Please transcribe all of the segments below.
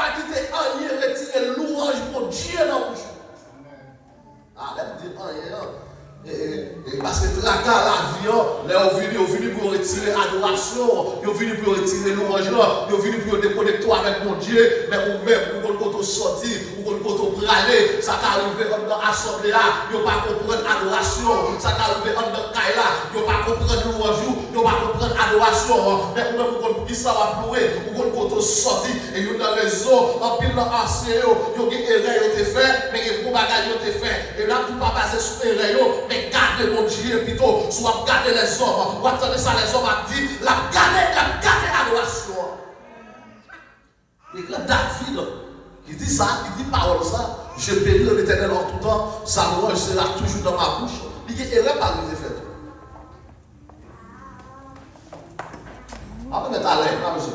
pas quitter rien retirer louange pour Dieu dans la bouche. Ah, là, vous dites rien. Parce que tracas la vie, là, on vient pour retirer l'adoration, on vient pour retirer louange, on vient pour déconnecter avec mon Dieu, mais ou même, pour qu'on sortir, pour qu'on praler, ça t'arrive dans l'assemblée là, on ne pas comprendre l'adoration, ça t'arrive dans le caille là, on ne pas comprendre louange, on ne pas comprendre l'adoration, mais pour qu'on puisse savoir pleurer, pour qu'on sortir, et on a raison, en pile dans l'ancien, on a des erreurs qui ont été faites, mais il y a des bagages qui ont été faits, et là, tout pas basé sur les erreurs, mais gardez mon Dieu plutôt, soit garder les hommes. Vous entendez ça, les hommes ont dit, la garder l'adoration. Et quand David, qui dit ça, qui dit parole ça, je bénis l'Éternel en tout temps, sa louange sera toujours dans ma bouche. Il dit, erreur par les effets. Ah, mais t'as l'air, pas monsieur.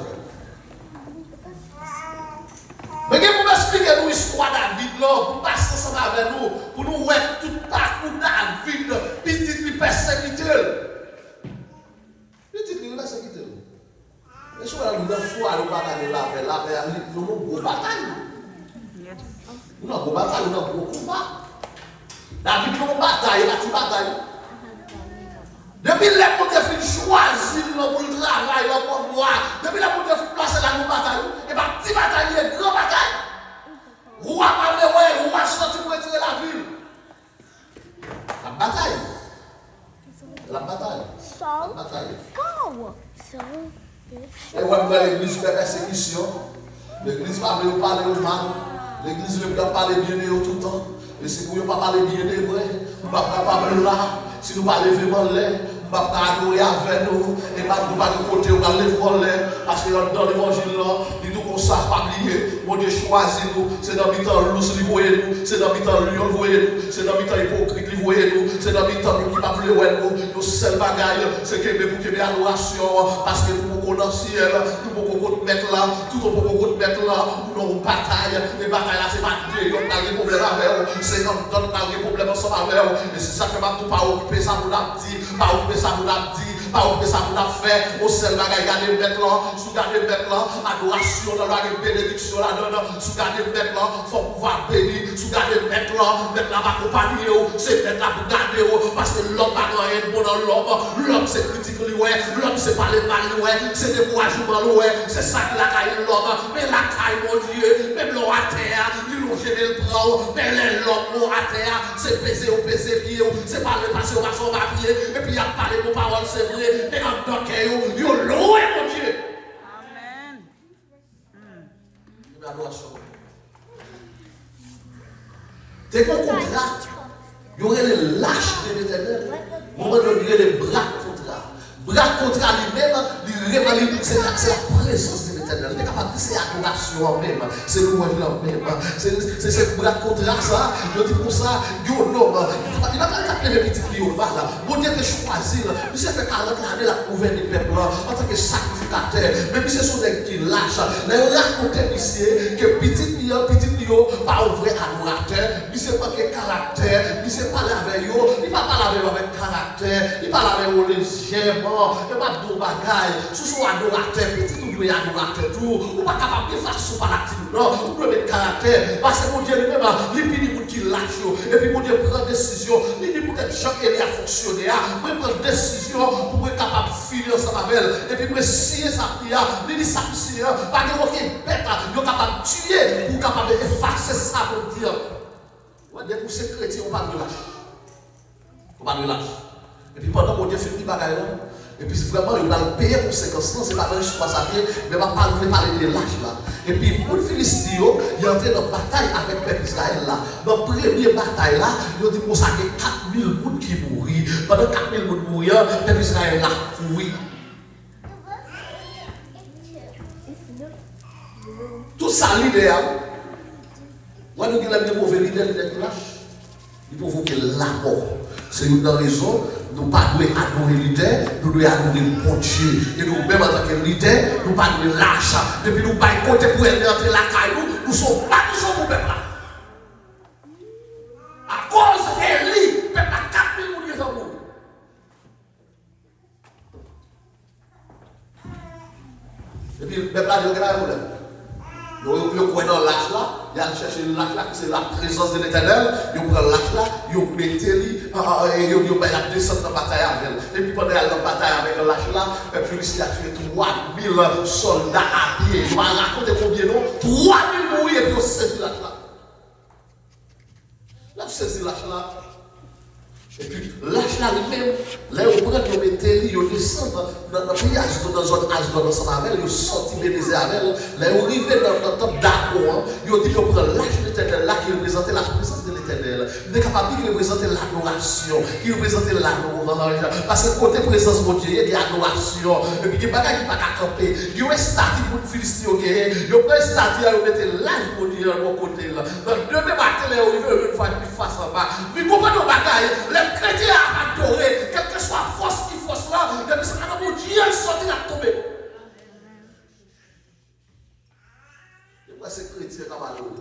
Mais vous m'expliquez nous l'histoire de David, pour passer ensemble avec nous, pour nous voir tout parcours David, petit persécuté. Petit persécuté. Mais je vais nous dire, il faut aller la nous avons une bataille. Nous avons une bataille, nous avons un combat. David, nous avons une bataille, il a une bataille. Depuis l'époque où il choisit pour le travail, pour moi, depuis l'époque où il place la bataille, et bien, petit bataille, il est grand bataille. Roi parle, roi sorti pour retirer la ville. La bataille. La bataille. La bataille. Et on voit l'église fait persécution. L'église va parler au mal. L'église ne peut pas parler bien de tout le temps. Et si vous ne pas parler bien de vrai, vous ne pouvez pas parler là. Si nous ne parlons vraiment là, nous ne pouvons pas adorer avec nous. Et nous ne pouvons pas de côté, nous ne pouvons pas parce que dans l'évangile, il dit qu'on ne sait pas oublier. Mon Dieu choisit nous. C'est dans le temps lousse, il voyait nous. C'est dans le temps lion, il voyait nous. C'est dans le temps hypocrite, il voyait nous. C'est dans le temps qui ne va plus nous. Nos seuls bagages, c'est que nous pouvons adoration. Parce que nous pouvons dans le ciel, nous pouvons mettre là. Tout le monde peut mettre là. Nous avons une bataille. Les batailles là, c'est pas Dieu. On a des problèmes avec eux. C'est dans le temps qu'on a des problèmes ensemble avec eux. Et c'est ça que nous pas occuper ça pour nous dire. Pas occuper ça pour nous dire. Pas occuper ça pour nous faire. Au seul bagage, garder mettre là. Sous garder mettre là. Adoration dans la bénédiction là-dedans. Sous garder mettre là. Il faut pouvoir bénir. Sous garder mettre là. Mettre là va accompagner. C'est mettre là pour garder. Parce que l'homme n'a rien de bon dans l'homme. L'homme c'est critique. L'homme c'est parler mal. C'est découragement. C'est ça qui la caille l'homme. Mais la caille mon Dieu. Même l'homme à terre. Il nous gêne le bras. Mais l'homme à terre. C'est peser ou peser pied. C'est parler passer au son papier. Et puis il y a parlé vos paroles, c'est vrai. Mais en tant que vous louez mon Dieu. Amen. T'es qu'on contrat. Il y aurait les lâches de l'Éternel. Au moment donné, il y aurait les bras contrat. Bras contrat lui-même, c'est la présence de l'Éternel. Il est capable de c'est adoration même. C'est louange même. C'est ce bras contrat ça. Je dis pour ça, il va pas t'appeler les petits clients là. Mon Dieu te choisi. Il s'est fait 40 années la gouverner le peuple en tant que sacrificateur. Même si ce sont des qui lâchent. Mais on raconte ici que petit client, pas un vrai adorateur. Il sait pas quel caractère. Il sait parler avec eux. Il va parler avec caractère. Il parle avec eux légèrement. Il va pas de bagaille. Si son adorateur, petit ou bien adorateur tout, ou pas capable de faire ce par l'activité. Non, vous pouvez mettre caractère. Parce que mon Dieu lui-même, il finit pour qu'il lâche. Et puis mon Dieu prend décision. Il dit pour que Jean et a fonctionné. Moi, prendre décision pour être capable de finir ensemble avec elle. Et puis moi, signer sa prière. Il dit ça pour signer. Parce que aucun bête, il est capable de tuer ou capable d'effacer ça pour dire. Dès que c'est chrétien, on va de lâche. On va de lâche. Et puis pendant mon Dieu fait des bagages là. Et puis vraiment, il va le payer pour ces conséquences. C'est pas vrai, je suis pas savoir, mais va parler de lâche là. Et puis pour le Philistin, il est entré dans la bataille avec le peuple Israël là. Dans la première bataille là, il a dit pour ça qu'il y a 4000 personnes qui mourent. Pendant 4000 personnes mourent, le peuple Israël là, oui. Tout ça, l'idéal. Moi, nous avons des mauvais leaders qui lâchent. Il provoque la mort. C'est une raison. Nous ne pouvons pas adorer le leader, nous devons adorer le bon Dieu. Et nous, même en tant que leader, nous ne pouvons pas lâcher. Depuis nous pas côté pour entrer la caille, nous ne sommes pas toujours pour le peuple là. À cause d'Élie, le peuple a 4000 personnes mortes. Et puis le peuple a dit, il y a un problème. Vous croyez dans l'âge là, il y a chercher l'âge là, c'est la présence de l'éternel. Vous prenez l'âge là, vous mettez lui, et vous descendez dans la bataille avec elle. Et puis pendant la bataille avec l'âge là, les Philistins a tué 3000 soldats à pied. Je vais raconter combien non 3000 mourir et puis vous saisissez l'âge là. Là, vous saisissez l'âge là. Et puis, l'âge là lui-même, là, vous prenez, vous mettez, vous descendez dans le pays, dans la zone Asdod ensemble avec elle, vous sortez les déserts avec elle, là, vous arrivez dans le temps d'Akon, vous dites que vous prenez l'âge de l'éternel là qui représente la présence de l'éternel. Vous êtes capable de représenter l'adoration, qui représente l'amour. Parce que côté présence de Dieu, il y a l'adoration. Et puis, il y a des gens qui ne peuvent pas camper. Il y a un statut pour les Philistins, il y a un statut à mettre l'âge pour Dieu à mon côté. Dans le deuxième matin, vous arrivez une fois de face en bas. Vous comprenez la bataille? Les chrétiens ont adoré, quelle que soit la force qui force là, et puis c'est quand mon Dieu sorti à tomber. Et moi, c'est chrétien qui a adoré.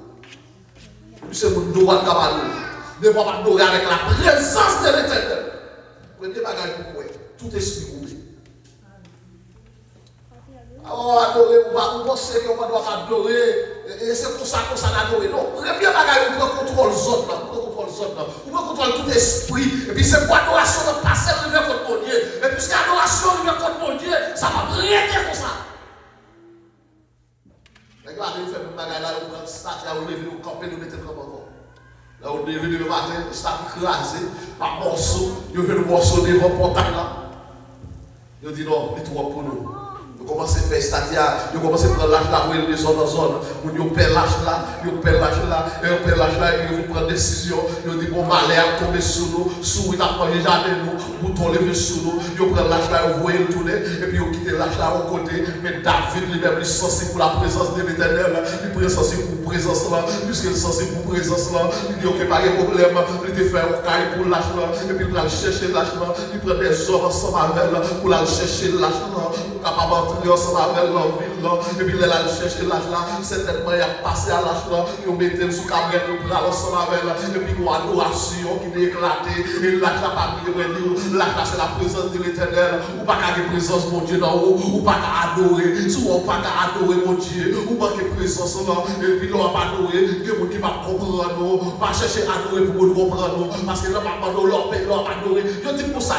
C'est mon droit qui a adoré. Ne va pas adorer avec la présence de l'éternel. Premier bagage pour quoi? Tout esprit ouvert. Alors, adorer, on va sérieux, on doit adorer, et c'est pour ça qu'on s'en adore. Non, premier bagage, on prend contrôle zone là, on prend contrôle tout esprit, et puis c'est pour l'adoration de passer le contre mon Dieu. Et puisque l'adoration est contre mon Dieu, ça va prêter comme ça. Regardez, vous faites un bagage là, vous prenez ça, vous levez, vous campez, vous mettez comme encore. Là, vous levez le matin, ça écrasé, par morceaux, vous faites le morceau devant le portail là. Vous dites non, c'est trop pour nous. Vous commencez à faire statia, vous commencez à prendre l'âge là, où il est de zone en zone. Vous perdez l'âge là, vous perdez l'âge là, et vous perdez l'âge là, et puis vous prenez une décision. Vous dites, bon, malheur, tomber sous nous, souris n'a pas jamais nous, bouton levé sous nous. Vous prenez l'âge là, vous voyez le tourner, et puis vous quittez l'âge là au côté. Mais David lui-même, il est censé pour la présence de l'éternel, il est censé pour présence là, puisqu'il est censé pour présence là, il dit, ok, pas de problème, il te fait un caille pour l'âge là, et puis il va chercher l'âge là, il prend des hommes ensemble avec elle, pour aller chercher l'âge là, pour capable ensemble avec leur ville là, et puis il a cherché l'âge là, certainement il a passé à l'âge là, il a mis sous cabrette, il a ensemble avec elle, et puis il a une adoration qui est éclatée, et l'âge là pas bien, l'âge là c'est la présence de l'éternel, ou pas qu'à présence mon Dieu dans haut, ou pas qu'à adorer, souvent pas qu'à adorer mon Dieu, ou pas qu'à présence là, et puis l'on va adorer, que mon Dieu va comprendre, pas chercher à adorer pour nous comprendre, parce que l'on va adorer, je dis pour ça,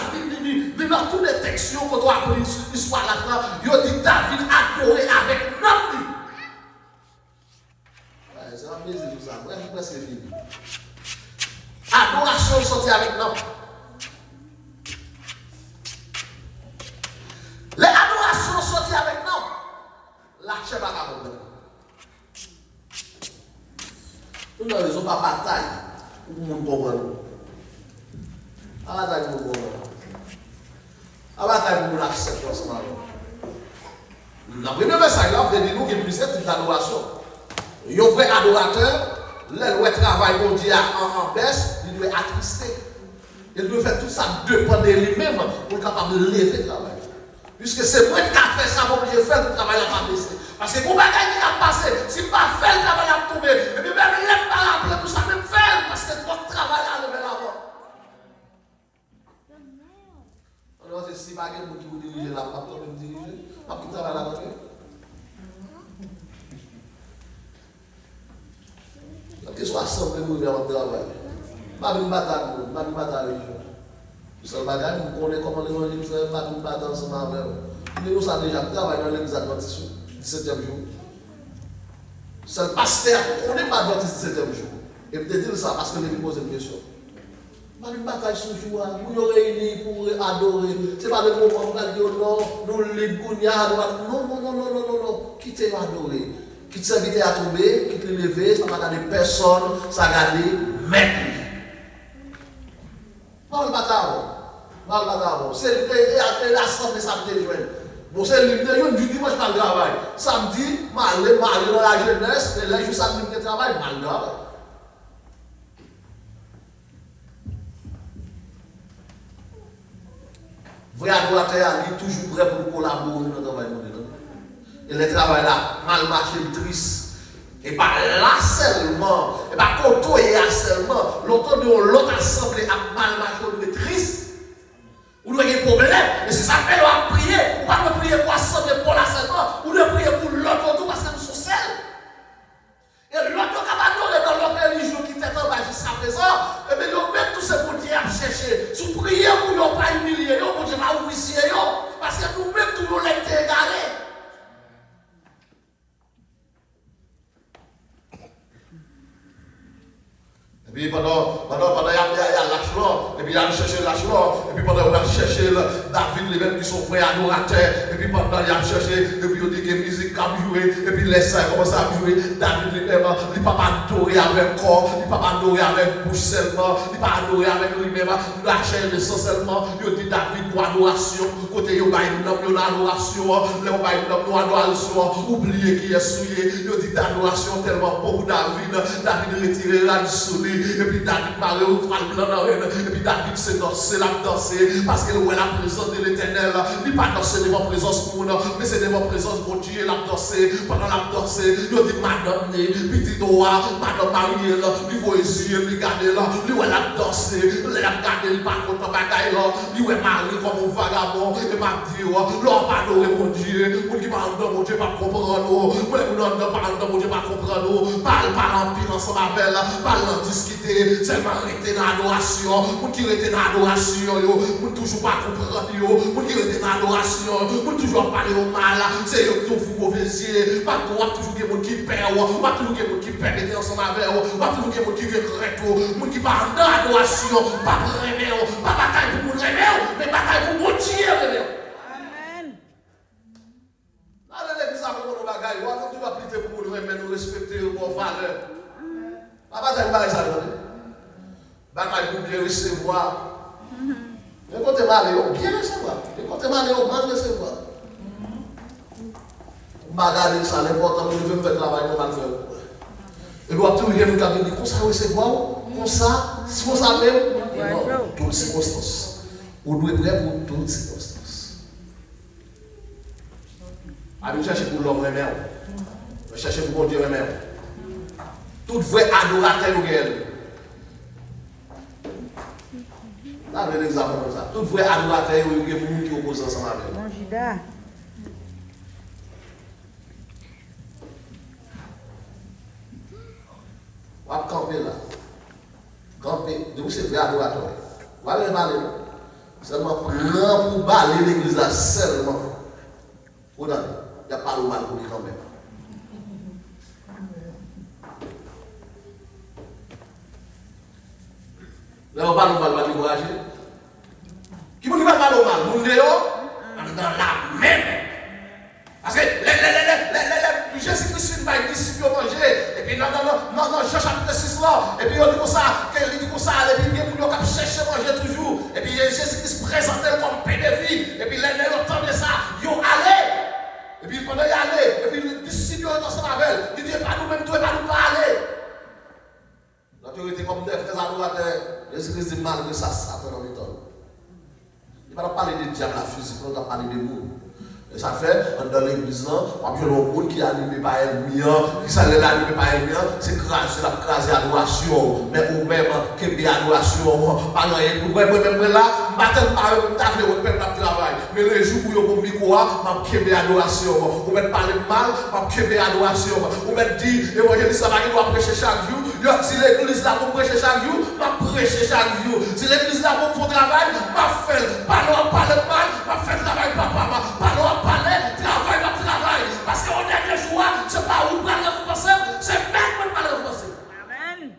dans tous les textes qu'on doit apprendre l'histoire là-dedans, il dit David adoré avec l'homme. C'est un plaisir tout ça. Bref, c'est fini. Adoration sortie avec l'homme. Les adorations sorties avec l'homme. L'archer va pas comprendre. Nous n'avons raison pas bataille pour nous comprendre. À la bataille pour nous comprendre. À la bataille pour nous accepter ensemble. La première message là, vous dit nous qu'il y a plusieurs types d'adoration. Il y a un vrai adorateur, le travail mon Dieu en baisse, il doit attrister. Il doit faire tout ça dépend de lui-même pour être capable de lever le travail. Puisque c'est moi qui a fait ça, mon Dieu fait le travail à pas baisser. Parce que pour bagaille qui a passé, si pas fait le travail à tomber, et puis même l'aime pas rappeler pour ça même faire, parce que votre travail a levé la mort. Alors c'est si bagaille qui vous dirige là, pas toi-même diriger, pas qui travaille là-bas. Que soit assemblé pour faire un travail. Pas une bataille, pas une bataille. C'est le bagage, nous connaissons comment l'évangile fait, pas une bataille ensemble avec nous. Nous savons déjà travailler dans l'église adventiste, 17e jour. C'est le pasteur, on n'est pas adventiste 17e jour. Et peut-être dire ça parce que les pose une question. Pas une bataille ce jour, nous nous réunis pour adorer. Ce n'est pas le moment où on va dire non, nous les bougnards, non, quittez-nous adorer. Qui te s'invite à tomber, qui te lever, ça va garder personne, ça va garder même. Mal bataille. C'est l'assemblée samedi joint. Bon, c'est le du dimanche mal travail. Samedi, mal dans la jeunesse, et là, je samedi de travail, mal travail. Vrai adorateur, il est toujours prêt pour collaborer dans le travail. Et le travail là, mal marché, triste. Et pas là seulement, et pas côtoyer seulement, l'autre de l'autre assemblée a mal marché, on est triste. Ou nous avons des problèmes, et c'est ça fait nous prier. Ou pas nous prier pour assembler pour la seulement, ou nous prier pour l'autre parce que nous sommes seuls. puis pendant il y a lâche-là, et puis il a cherché lâche-là, et puis pendant il a cherché David, les mêmes qui sont frères adorateurs, et puis pendant il a cherché, et puis il dit que musique a joué, et puis laisse ça commence à jouer, David lui-même, il ne peut pas adorer avec corps, il ne peut pas adorer avec bouche seulement, il ne peut pas adorer avec lui-même, la chair de sang seulement, il dit David pour adoration, côté il y a une adoration, il y a une adoration, oubliez qui est souillé, il dit d'adoration tellement pour David retiré la soleil. Et puis David parlait au blanc dans et puis David s'est dansé, l'a dansé, parce que où est la présence de l'Éternel, il n'a pas dansé devant la présence pour nous, mais c'est devant la présence de Dieu, l'a dansé, pendant l'a dansé, il dit madame, petit roi, madame Marielle, il voit les yeux, il regarde là, il voit la dansé, il a regardé, il pas content bagaille là, il voit Marie comme un vagabond, et m'a dit, l'homme pas adoré mon Dieu, mon qui parle de mon Dieu, pas comprendre, mon parle de mon Dieu, pas comprendre, parle en pile ensemble avec elle, parle en discuter, seulement rester dans l'adoration, pour qui rester dans l'adoration, pour toujours pas comprendre, pour qui rester dans l'adoration, pour toujours parler au mal, c'est eux qui font mauvais yeux, pas toujours des gens qui perdent, pas toujours des gens qui perdent ensemble avec eux, pas toujours des gens qui regrettent, des gens qui parlent dans l'adoration, pas pour remettre, pas bataille pour nous remettre, mais bataille pour nous tirer. Amen. Allez, l'église a fait nos bagailles, tu vas plutôt pour nous remettre, nous respecter, nos valeurs. La bataille pas ça. Bataille pour bien recevoir. Mais quand tu es malé, bien recevoir. Et quand tu es malé, mal recevoir. Bagarre ça, l'important, nous devons faire le travail, nous allons faire. Et nous avons toujours dit, nous avons dit, comme ça recevoir, comme ça, si on s'en même, non, toutes circonstances. On doit être prêt pour toutes circonstances. Allez chercher pour l'homme même. Chercher pour mon Dieu même. Tout vrai adorateur ou elle. Là, je vais l'exemple comme ça. Tout vrai adorateur ou elle qui oppose ensemble avec. Bon, Judas. On va camper là. Camper. Donc c'est vrai adorateur. On va aller balayer. Seulement prendre pour balayer l'église là seulement. Il n'y a pas de mal pour lui quand même. Là, on parle mal, on va décourager. Qui vous dit pas mal au mal? Vous le dans la même. Parce que Jésus-Christ va être disciple manger. Et puis, non, Jean chapitre 6 là. Et puis, on dit comme ça, il dit comme ça, et puis, il y a qui chercher manger toujours. Et puis, Jésus-Christ présentait comme paix de vie. Et puis, les gens entendent ça, ils ont allé. Et puis, pendant qu'ils allaient, et puis, les disciples ont ensemble avec elle. Il dit, pas nous-mêmes, toi, pas nous pas aller. L'autorité comme des frères adorateurs, Jésus-Christ dit malgré ça, Satan dans les temps. Il ne va pas parler de diable, la physique, il va parler de nous. Et ça fait, dans l'église, on a un monde qui est animé par ennemi, qui s'est animé par ennemi, c'est craser l'adoration. Mais ou même, qui est l'adoration, par exemple, même là, je ne pas parler au peuple de travail. Mais les jours où vous avez micro, je vais l'adoration. Vous mettez parler mal, je vais l'adoration. Vous mettez dire, l'évangéliste Samari doit prêcher chaque jour. Si l'église là pour prêcher chaque jour, je prêcher chaque jour. Si l'église là pour faire travail, je fais. Parlons mal, je fais travail, papa. Parlons travail. Parce qu'on est des joie, ce n'est pas où vous parlez vous penser, c'est même où vous parlez vous penser. Amen.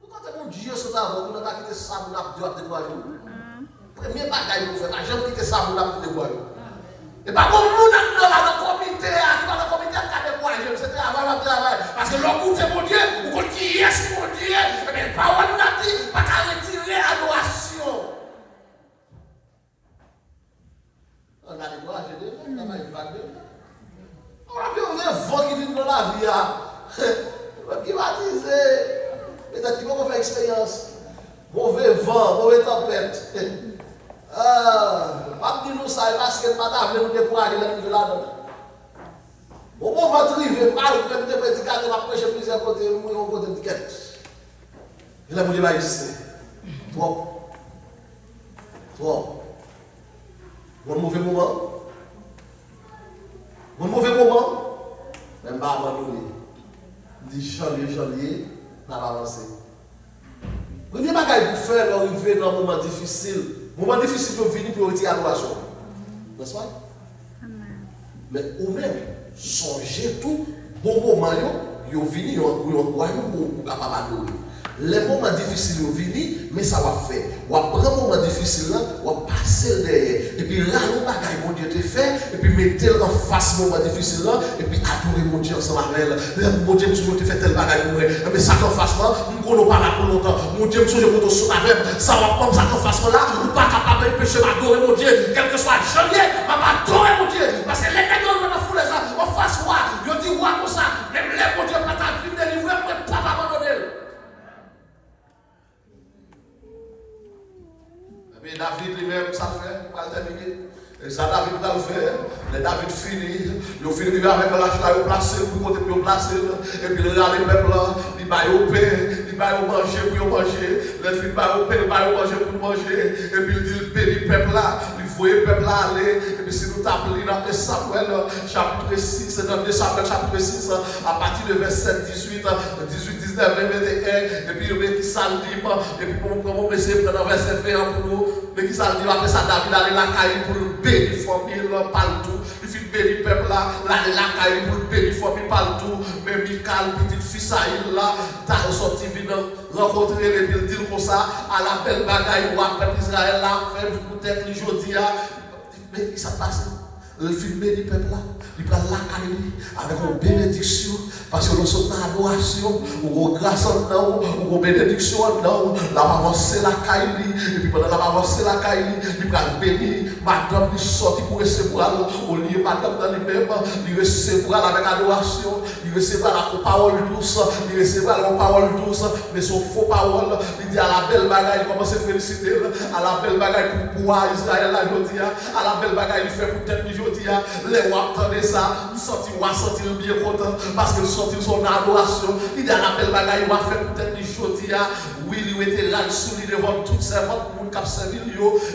Pourquoi mon Dieu sont avant, vous n'avez pas quitté ça, vous n'avez pas découragé. Premier bagaille vous faites, jamais quitté ça, vous n'avez pas découragé. Et pas comme nous dans le comité, qui va dans le comité à décourager, c'est travail. Parce que l'homme c'est mon Dieu, vous qui est mon Dieu, mais pas on a dit, pas qu'à retirer l'adoration. On a découragé, on a évacué. On a vu un vent qui vient dans la vie. Qui va dire, peut-être qu'il va faire expérience. Mauvais vent, mauvaise tempête. Pas dire nous ça, parce que pas d'avoir nous décourager là-dedans. Bon, on va arriver, mal, on peut prédicateur, on va prêcher plusieurs côtés, on va côté de quête. Et là, vous va exister. Trop. Bon mauvais moment. Même pas abandonné. Dit janvier, n'a pas avancé. Premier bagage pour faire, arriver dans un moment difficile. Moment difficile pour venir pour retirer l'adoration. N'est-ce pas? Mais ou même, songez tout, bon moment, ils viennent, ils ont royaume pour capable adorer. Les moments difficiles viennent, mais ça va faire. On prend un moment difficile là, on passe derrière. Et puis là, on bagaille mon Dieu te fait, et puis mettez en face moment difficile là, et puis adorer mon Dieu ensemble avec elle. Mon Dieu, toujours te fait tel bagaille pour moi. Mais ça qu'en face là, nous ne pas là pour longtemps. Mon Dieu, toujours te sauve avec ça va prendre ça qu'en face là, ou pas capable de pécher, m'adorer mon Dieu, quel que soit janvier, m'adorer mon Dieu. Parce que les nègres dans la foule ça, en face moi, je dis ouais comme ça, même les mon Dieu pas ta vie délivrer, moi pas abandonner. Mais David lui-même, ça fait, pas terminer. Et ça, David va le faire. Les David finit. Il finit avec la chla, il place, pour côté pour placer. Et puis il a les peuples là, il va au pain, il va au manger pour manger. Les filles va au pain, il va au manger pour manger. Et puis il dit, il bénit le peuple là, il voit le peuple là aller. Et puis si nous tapons dans Samuel, chapitre 6, dans 2 Samuel, chapitre 6, à partir de verset 18, 19, 21, et puis il met qui s'allie, et puis comment on peut essayer de prendre verset 20 pour nous. Mais qui s'allie, après ça, David allait la caille pour le bénir famille, partout. Il fait bénir le peuple là, la caille pour le bénir famille partout. Mais Michal, petite fille Saïl là, t'as ressorti, vient rencontrer les villes comme ça, à la belle bagaille, ou après Israël là, fait peut-être les jours d'hier. Mais qui s'est passé? Le film bénir le peuple là, il prend la caille avec une bénédiction. Parce que nous sommes dans l'adoration, ou grâce en nous, ou bénédiction en nous, la avancer la caille, et puis pendant la avancer la caille, il va bénir, madame, il sortit pour recevoir, au lieu madame dans lui-même, il recevra avec adoration, il recevra la parole douce, il recevra la parole douce, mais son faux parole, il dit à la belle bagaille, il commence à féliciter, à la belle bagaille pour pouvoir Israël la jodia, à la belle bagaille, il fait pour tête du jodia, les rois entendent ça, ils sentir bien content, parce que son adoration, il dit à la belle bagaille, il va faire peut-être des choses, oui, il était là, il devant toutes ces ventes pour nous servir,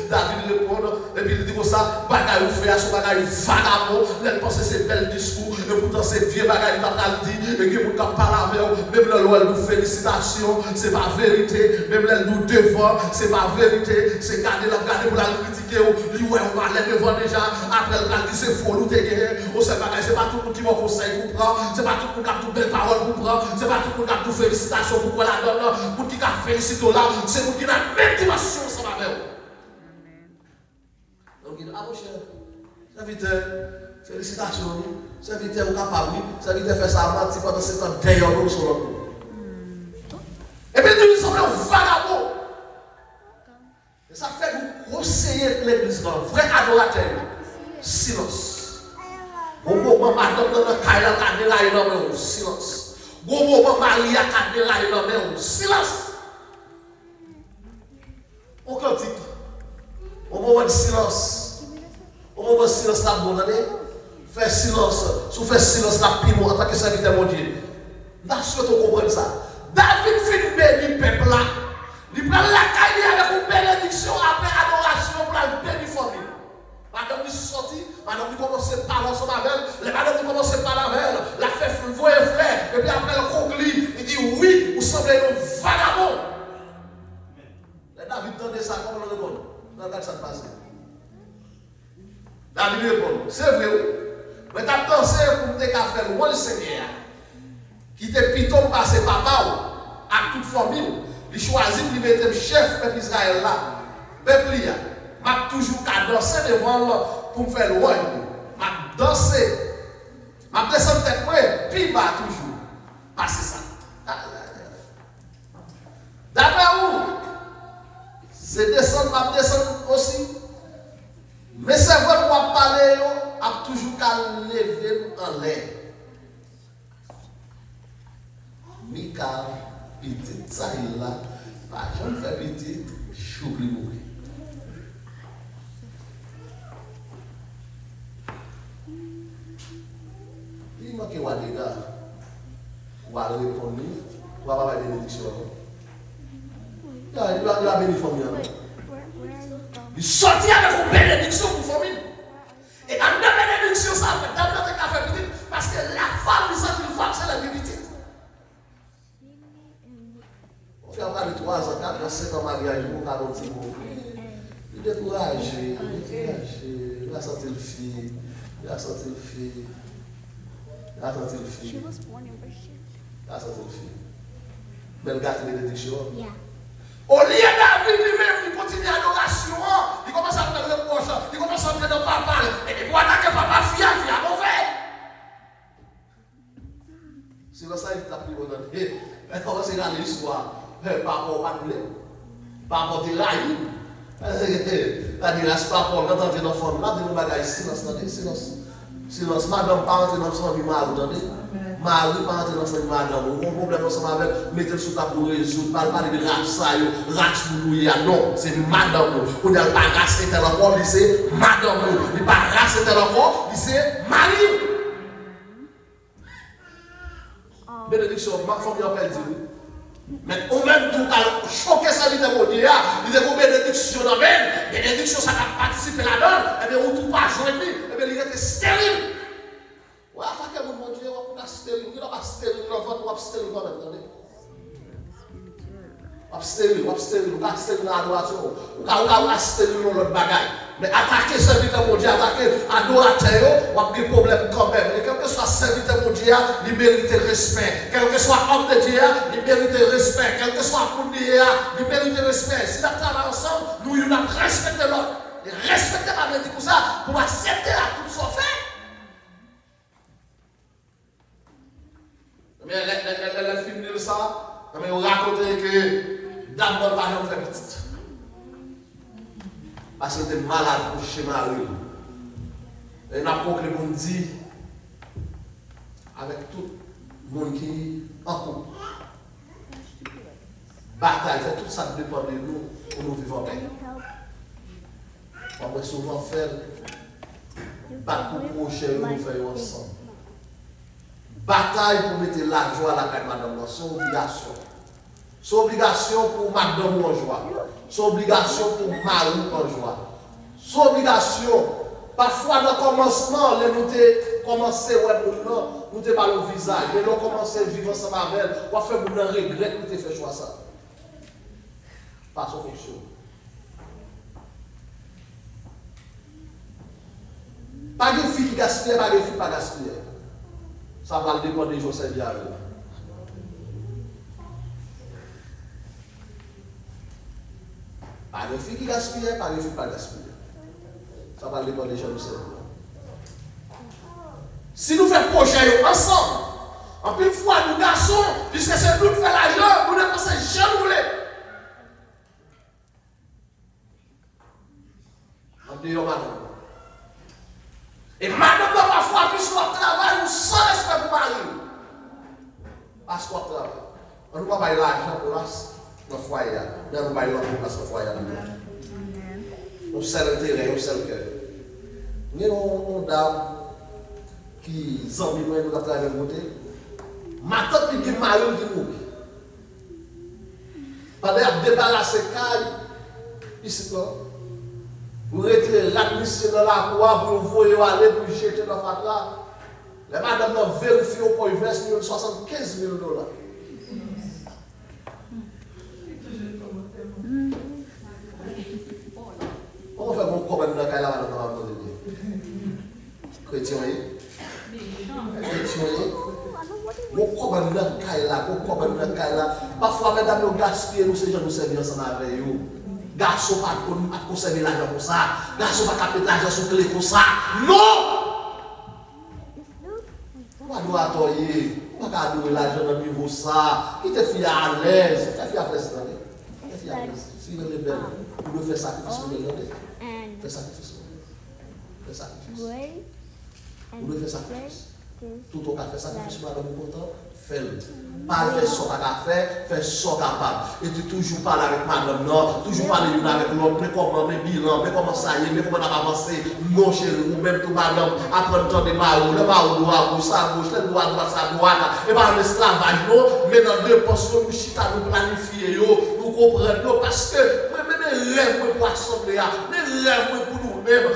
David répond, et puis il dit comme ça, bagaille ou fait, son bagaille vagabond, il pense que c'est bel discours, et pourtant c'est vieux bagaille, il a dit, et que vous parlez avec eux, même le loi, nous félicitations, c'est pas vérité, même le nous devant, c'est pas vérité, c'est garder pour la critiquer, lui, ouais, on va aller devant déjà, après le dit c'est faux, nous t'es on sait pas, c'est pas tout le monde qui va conseiller pour prendre, c'est pas tout le monde qui a tout belle parole pour prendre, c'est pas tout le monde qui a tout félicitations pour la donne, pour qui a félicité là, c'est pour qui a la même dimension, ça va faire. Donc il dit, ah mon cher, serviteur, félicitations, serviteur au capable, serviteur fait ça à mentir pendant 7 ans, d'ailleurs nous sur l'autre. Et puis nous sommes un vagabond. Et ça fait nous conseiller l'église, un vrai adorateur. Silence. Bon moment, madame dans le cahier, la caméra, silence. Bon moment, Marie, la caméra, silence. On cantique. Au moment de silence. Au moment de silence, la bonne année. Fais silence. Si vous faites silence, la piment en tant que serviteur mon Dieu. Là, je souhaite comprendre ça. David fait bénir le peuple là. Il prend la cahier avec une bénédiction après adoration pour la bénir famille. Madame qui sortit, madame qui commence à parler ensemble avec elle, les madame qui commence à parler avec elle, la fait voyer frère, et puis après le conclut, il dit oui, vous semblez un vagabond. Et David tendait ça, comment on répond? Regarde ça passe. David répond, c'est vrai, mais tu as pensé pour te faire loin le Seigneur, qui te piton passer papa, à toute famille, il choisit de mettre chef peuple Israël là, peuple là. Je toujours qu'à danser devant lui pour me faire loin. Je danser. Je descends tête moi, puis bas toujours. Passer ça. D'après où? C'est descendre, je descends aussi. Mais c'est vrai qu'on parler, je toujours qu'à lever en l'air. Mika, petite, ça il là. Je ne fais petite, j'oublie mourir. Il manque des gars, on va répondre, on va avoir des bénédictions. Il va bénir la famille. Il sortit avec une bénédiction pour la famille. Et en deux bénédictions, ça fait d'abord de café petit, parce que la femme, une femme, c'est la vérité. On fait encore de 3 ans, 4 ans, 5 ans mariage, pour 40 ans. Il est découragé, il a senti le fille, il a senti le fille. She was born in Brazil. Ça, c'est une fille. Belle gâte de bénédiction. Au lieu David lui-même, il continue l'adoration, il commence à faire le proche, il commence à faire le papa, et pour attaquer papa, fille à mauvais. C'est comme ça qu'il t'a pris au nom. Elle commence à regarder l'histoire. Par rapport au patrouille. Par rapport au rail. Elle dit, reste pas pour quand on est dans la forme là, de nos bagages, silence, silence. Silence, madame, pas entrer dans son vie, madame, attendez. Marie, pas entrer dans son vie, madame. Mon problème ensemble avec, mettez le sous ta pour résoudre, pas parler de rat ça, rat boulouya, non, c'est madame. On n'a pas rassé tel encore, c'est madame. Il n'a pas rassé tel encore, c'est Marie. Bénédiction, ma famille en fait dire. Mais au même tout à choquer sa vie de mon Dieu, il y a une bénédiction dans le bénédiction, ça va participer là-dedans, et bien, on ne peut pas joindre, et bien, il était stérile. Ouais, attaquez mon Dieu, on va stérile, il n'a pas stérile, il va stérile quand même, attendez. On va stérile, on va stérile dans l'adoration, on va stérile dans l'autre bagaille. Mais attaquer serviteur mon Dieu, attaquer adorateur, on a des problèmes quand même. Et quel que soit serviteur mon Dieu, il mérite respect. Quel que soit homme de Dieu, il mérite respect. Quel que soit homme de Dieu, il mérite respect. Si nous travaillons ensemble, nous devons respecter l'autre. Et respecter la vie pour ça, pour accepter à tout ce fait. Mais elle finit ça, mais on raconte que d'abord, pas de faire petite. Parce que était malade pour chez Marie. Et n'importe le monde dit, avec tout le monde qui est en couple, bataille, tout ça dépend de nous pour nous vivre bien. On va souvent faire battre pour prochain, nous faisons ensemble. Bataille pour mettre la joie à la caille madame, c'est une obligation. C'est une obligation pour madame en joie. C'est une obligation pour Marie en joie. C'est une obligation. Parfois, dans le commencement, nous avons commencé à nous avons pas le visage. Mais nous avons commencé à vivre ensemble avec elle. On a fait un regret que nous avons fait choix ça. Pas son fonction. Pas de filles qui gaspillent, pas de filles qui ne gaspillent. Ça va dépendre des jours servir à eux. Pas de filles qui gaspillent, pas de filles qui ne pas gaspillent. Ça va dépendre des gens du servir. Si nous faisons projet ensemble, en plus fois nous garçons, puisque c'est nous qui faisons l'argent, nous ne pensons jamais voulons. En dehors madame. Et madame parfois, puisque notre travail, nous sans respect pour Marie. Parce qu'on travaille. On ne peut pas payer l'argent pour notre foyer. Mais on ne peut pas payer l'argent pour notre foyer. On sait l'intérêt, on sait le cœur. Nous avons une dame qui zambie nous à travers le côté. Ma tante qui est mariée qui nous. Pendant qu'elle débarrasse les cailles, ici là. Vous retirez l'admission dans la croix pour vous aller pour jeter dans la fatla. Les madames ont vérifié pour y verser 75 000 $. Comment faire mon combat dans la caille là dans la maison de Dieu? Chrétien, mon combat dans la caille là, mon combat dans la caille là. Parfois, mesdames, nous gaspillons, nous ces gens nous servons ensemble avec vous. Garçon pas de conserver l'argent pour ça. Garçon pas capter l'argent sur clé pour ça. Non! On doit attendre. On va garder l'argent dans le niveau ça. Qui te fait à l'aise? Qui te fait à l'aise? Qui te fait à l'aise? Si vous êtes belle, vous devez faire sacrifice pour les gens. Fais sacrifice. Fais sacrifice. Vous devez faire sacrifice. Tout au cas, fait sacrifice, madame, content. Fais-le. Pas faire ce qu'on a fait, faire ce qu'on est capable. Et tu toujours parles avec madame, non, toujours parler avec l'autre, mais comment, mais bilan, mais comment ça y est, mais comment on a avancé. Non, chérie, ou même tout madame, apprendre le temps de marou, le marou droit, gauche, ça gauche, le droit, ça droite. Et pas un esclavage, non, mais dans deux postes, nous chita, nous planifier, nous comprendre, parce que, mes rêves pour assembler, mes rêves pour nous-mêmes,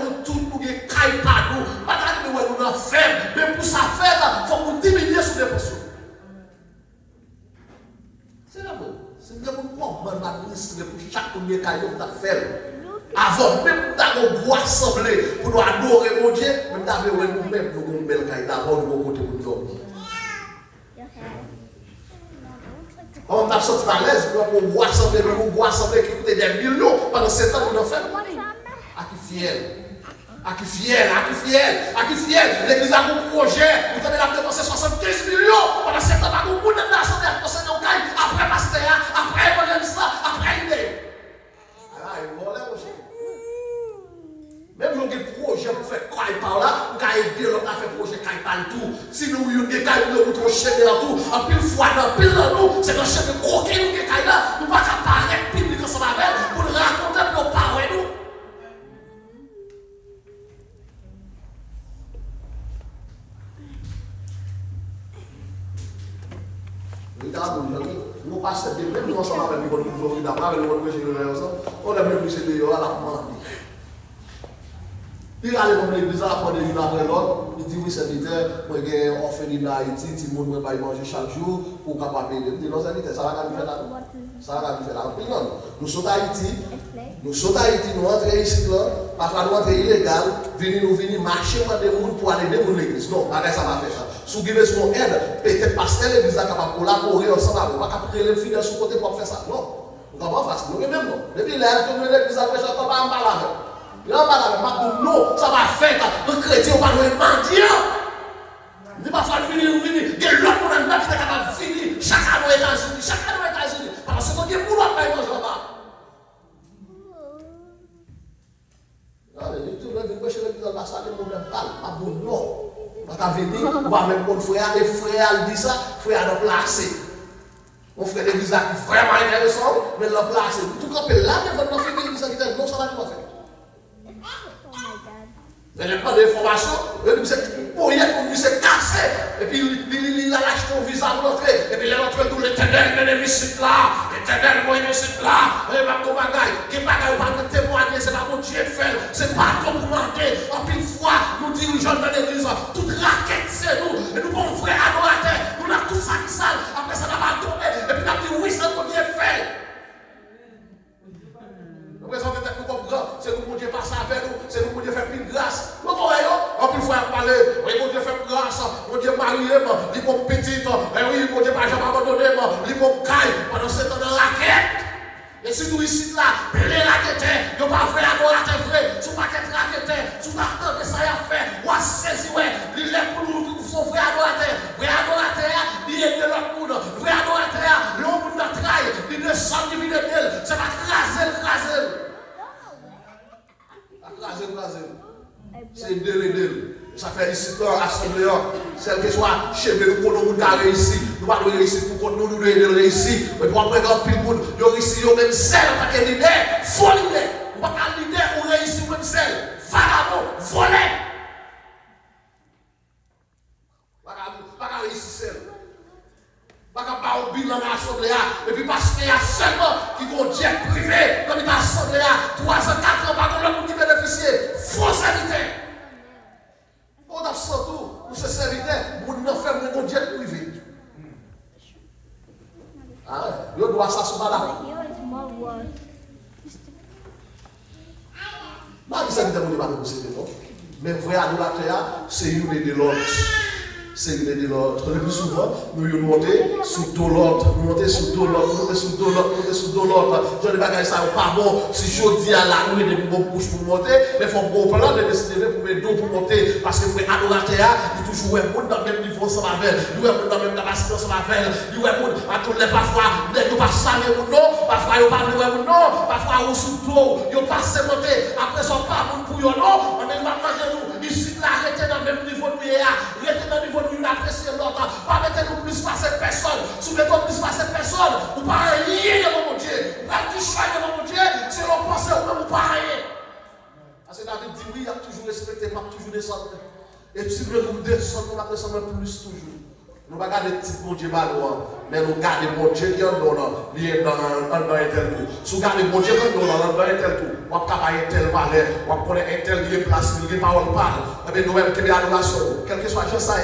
nous tous nous caillons pas nous, pas nous nous faibles, mais pour ça faire, il faut nous diminuer sur les postes. C'est là c'est bien pour moi, administrer pour chaque premier caillou que tu as fait. Avant même d'avoir beau assembler pour nous adorer mon Dieu, même d'avoir nous-mêmes nous avons une belle caille d'abord nous côté pour nous dormir. pas sortir à l'aise, pour boire assemblée, qui coûtait des millions pendant 7 ans, nous l'avons fait. À qui fiel. L'église a un projet, vous avez dépensé 75 millions pendant 7 ans, vous avez l'assemblée à penser dans le caille, après pasteur, après évangéliste, après idée. Alors, il va aller projet. Même si vous avez un projet pour faire quoi par là, vous avez aider l'autre à faire projet caille par tout. Si nous avons des cailles, nous avons chef dans tout, en pile fois dans pile dans nous, c'est un chef de croquer nous des cailles là, nous ne pouvons pas paraître public ensemble avec, pour nous raconter nos paroles nous. Nous passons bien, même nous ensemble avec nous, nous Florida, avec nous, on a même mis de à la commande. Il a allé dans l'église, après une après l'autre, il dit oui, serviteur, moi j'ai un orphelinat en Haïti, tout le monde va manger chaque jour pour capable payer. Il dit non, serviteur, ça va faire là. Ça va faire là. Nous sommes à Haïti, nous entrons ici, parfois nous entrons illégal, nous venons marcher dans des gens pour aller dans l'église. Non, ça va faire ça. Si vous avez son aide, peut-être pasteur l'église est capable de collaborer ensemble, on va capable de fidèles sur côté pour faire ça. Non, on ne va pas faire ça. Nous même non. Depuis là, comme l'église a fait ça, on ne va pas en parler. Non, ça va faire un chrétien, on va nous mentir. Il ne va pas falloir venir, il y a l'autre monde qui est capable de finir chaque année aux États-Unis, parce que c'est un boulot qui est là-bas. Allez, tout le monde vient chez l'église, on va saluer, on va parler, pas bon, non. On va venir, on va même mon frère, et frère dit ça, frère de placer. Mon frère d'église qui est vraiment intéressant, mais le placer. Tout comme là, mais votre frère d'église qui est non, ça va pas faire. Vous n'avez pas d'informations, c'est pour rien qu'on puisse casser. Et puis il a lâché ton visage pour l'entrée. Et puis il est rentré tout l'éternel, l'ennemi c'est là. L'éternel, moi, il est là. Et ma bagaille, qui bagaille, pas de témoigner, c'est pas mon Dieu fait. C'est pas ton commenter. En pile fois, nous dirigeons dans l'église, toute raquette c'est nous. Et nous, mon frère adorateur, nous avons tout ça qui sale. Après ça, on va tomber. Et puis on a dit oui, c'est mon Dieu fait. C'est nous, mon Dieu, passe avec nous, c'est nous, mon Dieu, fait plus de grâce. Nous voyons, en plus, il faut parler, oui, mon Dieu, fait grâce, mon Dieu, marié, il mon petit, oui, mon Dieu, pas jamais abandonné, il mon caille, pendant 7 ans de raquette. Et si nous ici, là, les raquettes, nous pas fait adorateur vrai, sous paquet raquettes, sous partant que ça y a fait, ou à saisir, il est pour nous, son vrai adorateur, il est de l'autre monde, vrai adorateur, l'homme de notre traille, il descend, il vit de d'elle, c'est pas craser. C'est d'elle. Ça fait ici, l'assemblée, celle qui soit chez nous, pour nous réussir. Nous ne pouvons pas réussir pour nous réussir. Mais pour après, quand il y a monde, ils réussissent, ils même celle, parce que l'idée, faut l'idée. On ne peut pas l'idée pour réussir même celle. Vagabond, voler. Pas réussir celle. Pas qu'à bilan dans l'assemblée, et puis parce qu'il y a seulement qui ont un jet privé, comme il y a l'assemblée, 3 ans, 4 ans, pas comme l'homme qui bénéficie. Faux serviteur. On a surtout, pour ce serviteur, on ne fait pas un jet privé. Ah ouais, il doit s'assumer là. Je ne sais pas si vous avez possédé, mais vrai adorateur, c'est une de l'autre. C'est une de l'autre. Le plus souvent, nous montons sur tout l'autre. Nous montons sur tout l'autre. Je ne sais pas si ça n'est pas bon. Si je dis à la nuit, de mon bouche pour monter, mais il faut bon plan de décider pour mes dos pour monter. Parce que le frère adorateur, il est toujours un monde dans le même niveau, ça va faire. Il est un monde dans la même capacité, ça va faire. Il est un monde à tous les parfois, il n'est pas salué ou non. Parfois, il n'est pas loué ou non. Parfois, il est sous l'eau. Il n'est pas monter. Après, son pas pour vous non. Mais il va manger nous. Ici, là, arrêtez dans le même niveau de nous. Arrêtez dans le niveau de nous, appréciez l'autre. Pas mettez-nous plus par cette personne. Si vous mettez plus par cette personne, vous ne pas rien devant mon Dieu. Vous n'avez pas choix devant mon Dieu. Si l'on pense, vous ne pas rien. Parce que David dit oui, il a toujours respecté, il a toujours descendu. Et si vous voulez descendre, on va descendre plus toujours. Nous ne regardons pas petit bon Dieu malheureux, mais nous regardons bon Dieu qui est dans un tel coup. Si vous regardez bon Dieu qui est dans un tel coup, on va travailler tel valeur, on va connaître un tel qui est placé, qui est parole parle. Et bien nous-mêmes qui est adoration, quel que soit le ça,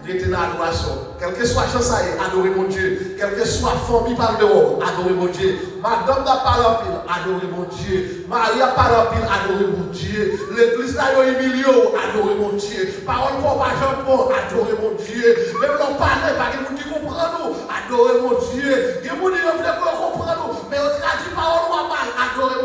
il rester dans l'adoration. Quel que soit chance, adorez mon Dieu. Quel que soit famille par dehors, adorez mon Dieu. Madame n'a pas l'empile, adorez mon Dieu. Marie n'a pas l'empile, adorez mon Dieu. L'église là, Emilio, adorez mon Dieu. Parole pour pas Jean-Paul, adorez mon Dieu. Même l'on parle, pas que vous qui comprendre nous, adorez mon Dieu. Que vous ne voulez pas comprendre nous, mais on traduit parole ou mal, adorez